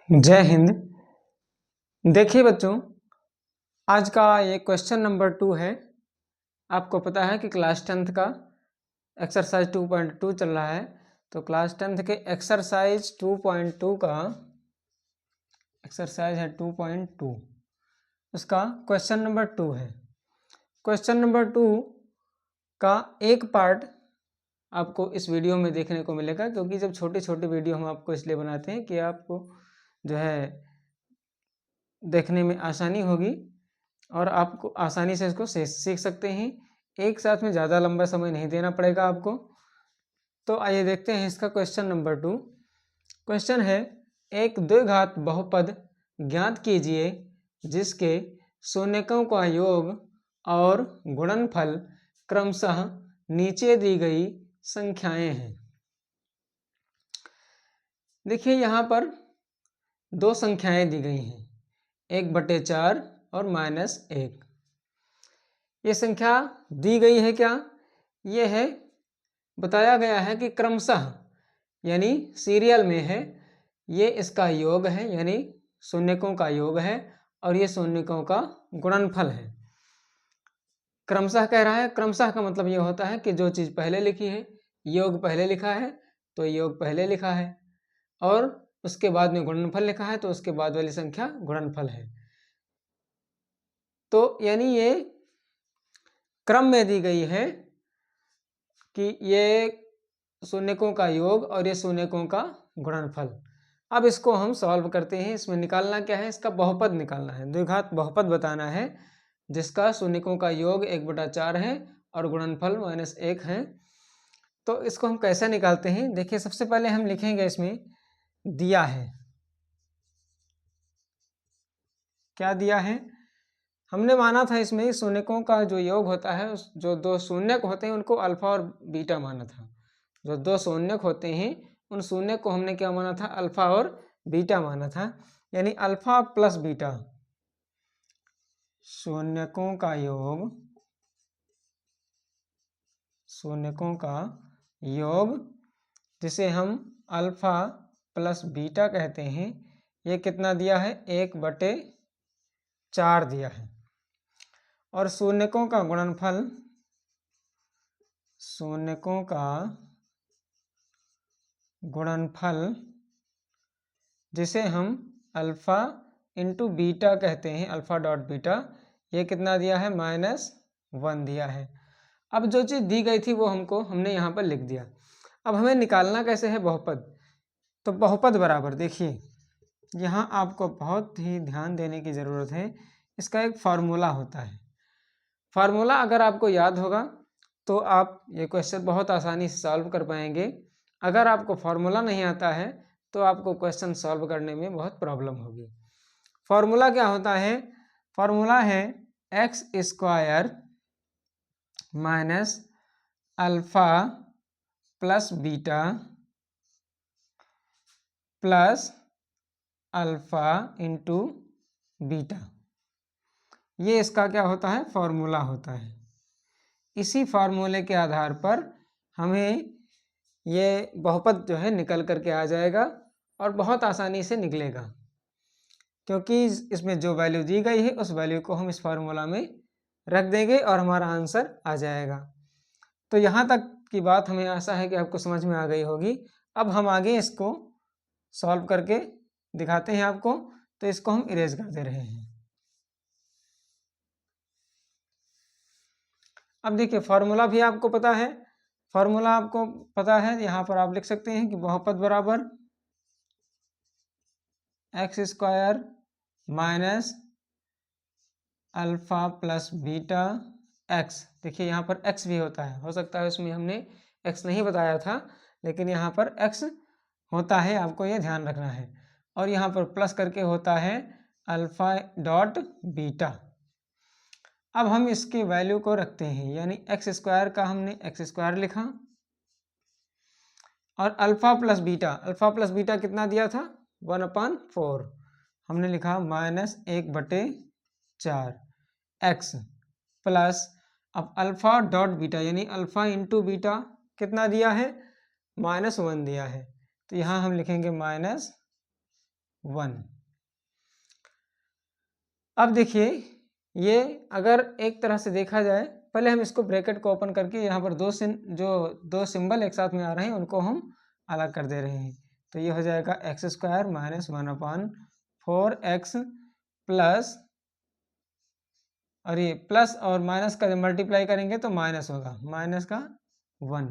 जय हिंद। देखिए बच्चों, आज का ये क्वेश्चन नंबर 2 है। आपको पता है कि क्लास 10th का एक्सरसाइज 2.2 चल रहा है, तो क्लास 10th के एक्सरसाइज 2.2 का एक्सरसाइज है 2.2, उसका क्वेश्चन नंबर 2 है। क्वेश्चन नंबर 2 का एक पार्ट आपको इस वीडियो में देखने को मिलेगा, क्योंकि जब छोटी छोटी वीडियो हम आपको इसलिए बनाते हैं कि आपको जो है देखने में आसानी होगी और आपको आसानी से इसको सीख सकते हैं। एक साथ में ज़्यादा लंबा समय नहीं देना पड़ेगा आपको। तो आइए देखते हैं इसका क्वेश्चन नंबर 2। क्वेश्चन है, एक द्विघात बहुपद ज्ञात कीजिए जिसके शून्यकों का योग और गुणनफल क्रमशः नीचे दी गई संख्याएं हैं। देखिए यहाँ पर दो संख्याएं दी गई हैं, 1/4 और -1। ये संख्या दी गई है क्या? ये है, बताया गया है कि क्रमशः यानी सीरियल में है। ये इसका योग है यानी शून्यकों का योग है और ये शून्यकों का गुणनफल है। क्रमशः कह रहा है, क्रमशः का मतलब ये होता है कि जो चीज़ पहले लिखी है, योग पहले लिखा है तो योग पहले लिखा है, और उसके बाद में गुणनफल लिखा है तो उसके बाद वाली संख्या गुणनफल है। तो यानी ये क्रम में दी गई है कि ये शून्यकों का योग और ये शून्यकों का गुणनफल। अब इसको हम सॉल्व करते हैं। इसमें निकालना क्या है? इसका बहुपद निकालना है, द्विघात बहुपद बताना है जिसका शून्यकों का योग 1/4 है और गुणनफल -1 है। तो इसको हम कैसे निकालते हैं? देखिए, सबसे पहले हम लिखेंगे, इसमें दिया है, क्या दिया है? हमने माना था इसमें शून्यकों का जो योग होता है, जो दो शून्यक होते हैं उनको अल्फा और बीटा माना था। जो दो शून्यक होते हैं उन शून्यक को हमने क्या माना था? अल्फा और बीटा माना था। यानी अल्फा प्लस बीटा, शून्यकों का योग, शून्यकों का योग जिसे हम अल्फा प्लस बीटा कहते हैं, ये कितना दिया है? 1/4 दिया है। और शून्यकों का गुणनफल, शून्यकों का गुणनफल जिसे हम अल्फा इंटू बीटा कहते हैं, अल्फा डॉट बीटा, ये कितना दिया है? -1 दिया है। अब जो चीज़ दी गई थी वो हमने यहाँ पर लिख दिया। अब हमें निकालना कैसे है बहुपद? तो बहुपद बराबर, देखिए यहाँ आपको बहुत ही ध्यान देने की ज़रूरत है। इसका एक फार्मूला होता है। फार्मूला अगर आपको याद होगा तो आप ये क्वेश्चन बहुत आसानी से सॉल्व कर पाएंगे। अगर आपको फार्मूला नहीं आता है तो आपको क्वेश्चन सॉल्व करने में बहुत प्रॉब्लम होगी। फार्मूला क्या होता है? फार्मूला है x² minus alpha plus beta plus alpha into beta. ये इसका क्या होता है? फार्मूला होता है। इसी फार्मूले के आधार पर हमें ये बहुपद जो है निकल करके आ जाएगा और बहुत आसानी से निकलेगा, क्योंकि इसमें जो वैल्यू दी गई है उस वैल्यू को हम इस फार्मूला में रख देंगे और हमारा आंसर आ जाएगा। तो यहाँ तक की बात हमें आशा है कि आपको समझ में आ गई होगी। अब हम आगे इसको सॉल्व करके दिखाते हैं आपको। तो इसको हम इरेज कर दे रहे हैं। अब देखिए, फार्मूला भी आपको पता है, फार्मूला आपको पता है, यहाँ पर आप लिख सकते हैं कि बहुपद बराबर x² minus alpha plus beta x। देखिए यहाँ पर x भी होता है, हो सकता है उसमें हमने x नहीं बताया था, लेकिन यहाँ पर x होता है, आपको ये ध्यान रखना है। और यहाँ पर प्लस करके होता है अल्फा डॉट बीटा। अब हम इसकी वैल्यू को रखते हैं, यानी x² का हमने x² लिखा और अल्फा प्लस बीटा कितना दिया था? 1/4 हमने लिखा -1/4 x प्लस, अब अल्फा डॉट बीटा यानी अल्फा इंटू बीटा कितना दिया है? -1 दिया है। तो यहाँ हम लिखेंगे 1। अब देखिए ये अगर एक तरह से देखा जाए, पहले हम इसको ब्रैकेट को ओपन करके यहाँ पर दो सिंबल एक साथ में आ रहे हैं उनको हम अलग कर दे रहे हैं। तो ये हो जाएगा x square minus 1/4x plus, और ये प्लस और माइनस का जब मल्टीप्लाई करेंगे तो माइनस होगा, माइनस का 1।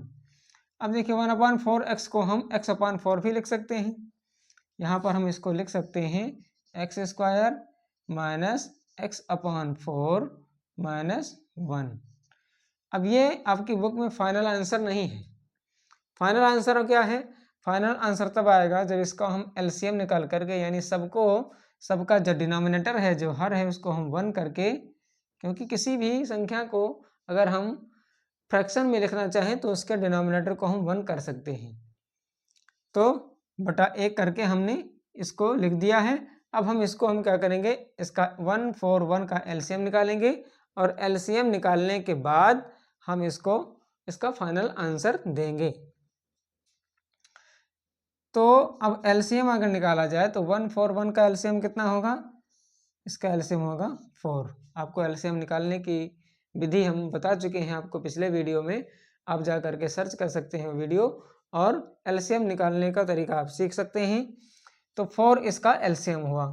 अब देखिए 1/4x को हम x/4 भी लिख सकते हैं। यहाँ पर हम इसको लिख सकते हैं x square minus x/4 minus 1। अब ये आपकी बुक में फाइनल आंसर नहीं है। फाइनल आंसर क्या है? फाइनल आंसर तब आएगा जब इसका हम एलसीएम निकाल करके, यानी सबका जो डिनोमिनेटर है, जो हर है, उसको हम 1 करके, क्योंकि किसी भी संख्या को अगर हम फ्रैक्शन में लिखना चाहें तो उसके डिनोमिनेटर को हम 1 कर सकते हैं। तो बटा 1 करके हमने इसको लिख दिया है। अब हम क्या करेंगे, इसका 1/4 का एलसीएम निकालेंगे, और एलसीएम निकालने के बाद हम इसका फाइनल आंसर देंगे। तो अब एलसीएम अगर निकाला जाए तो 1/4 का एलसीएम कितना होगा? इसका एलसीएम होगा 4। आपको एलसीएम निकालने की विधि हम बता चुके हैं आपको पिछले वीडियो में, आप जा करके सर्च कर सकते हैं वीडियो, और एलसीएम निकालने का तरीका आप सीख सकते हैं। तो 4 इसका एलसीएम हुआ।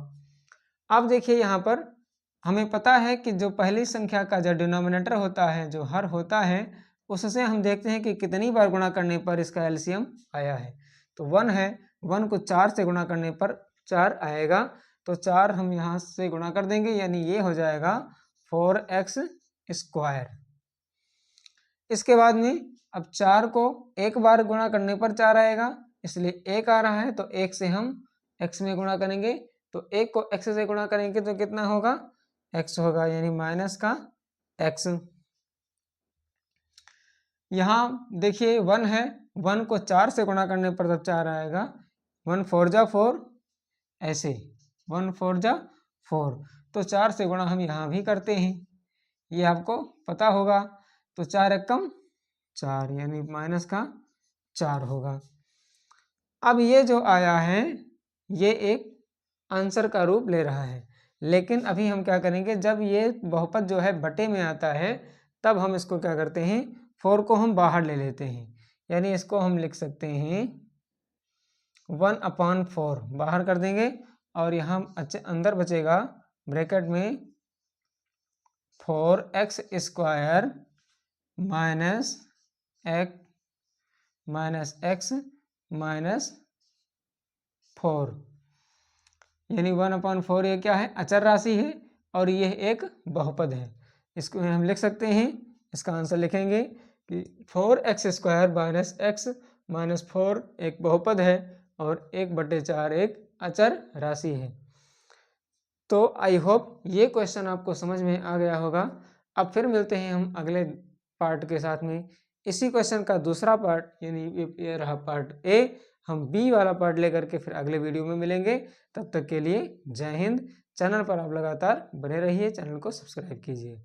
अब देखिए यहाँ पर हमें पता है कि जो पहली संख्या का जो डिनोमिनेटर होता है, जो हर होता है, उससे हम देखते हैं कि कितनी बार गुणा करने पर इसका एलसीएम आया है। तो 1 है, 1 को 4 से गुणा करने पर 4 आएगा, तो 4 हम यहाँ से गुणा कर देंगे, यानी ये हो जाएगा 4x स्क्वायर। इसके बाद में अब 4 को एक बार गुणा करने पर 4 आएगा, इसलिए 1 आ रहा है, तो 1 से हम x में गुणा करेंगे, तो 1 को x से गुणा करेंगे तो कितना होगा? x होगा, यानी माइनस का x। यहाँ देखिए 1 है, 1 को 4 से गुणा करने पर तब 4 आएगा, 1 4 जा 4, ऐसे 1 4 जा 4, तो 4 से गुणा हम यहाँ भी करते हैं, ये आपको पता होगा। तो 4 एकम 4, यानी माइनस का 4 होगा। अब ये जो आया है ये एक आंसर का रूप ले रहा है, लेकिन अभी हम क्या करेंगे, जब ये बहुपद जो है बटे में आता है तब हम इसको क्या करते हैं, 4 को हम बाहर ले लेते हैं, यानी इसको हम लिख सकते हैं 1/4 बाहर कर देंगे, और यहाँ अंदर बचेगा ब्रैकेट में 4x square minus x minus 4, यानी 1/4 ये क्या है? अचर राशि है, और ये एक बहुपद है। इसको हम लिख सकते हैं, इसका आंसर लिखेंगे कि 4x square minus x minus 4 एक बहुपद है, और 1/4 एक अचर राशि है। तो आई होप ये क्वेश्चन आपको समझ में आ गया होगा। अब फिर मिलते हैं हम अगले पार्ट के साथ में। इसी क्वेश्चन का दूसरा पार्ट, यानी ये रहा पार्ट ए, हम बी वाला पार्ट लेकर के फिर अगले वीडियो में मिलेंगे। तब तक के लिए जय हिंद। चैनल पर आप लगातार बने रहिए, चैनल को सब्सक्राइब कीजिए।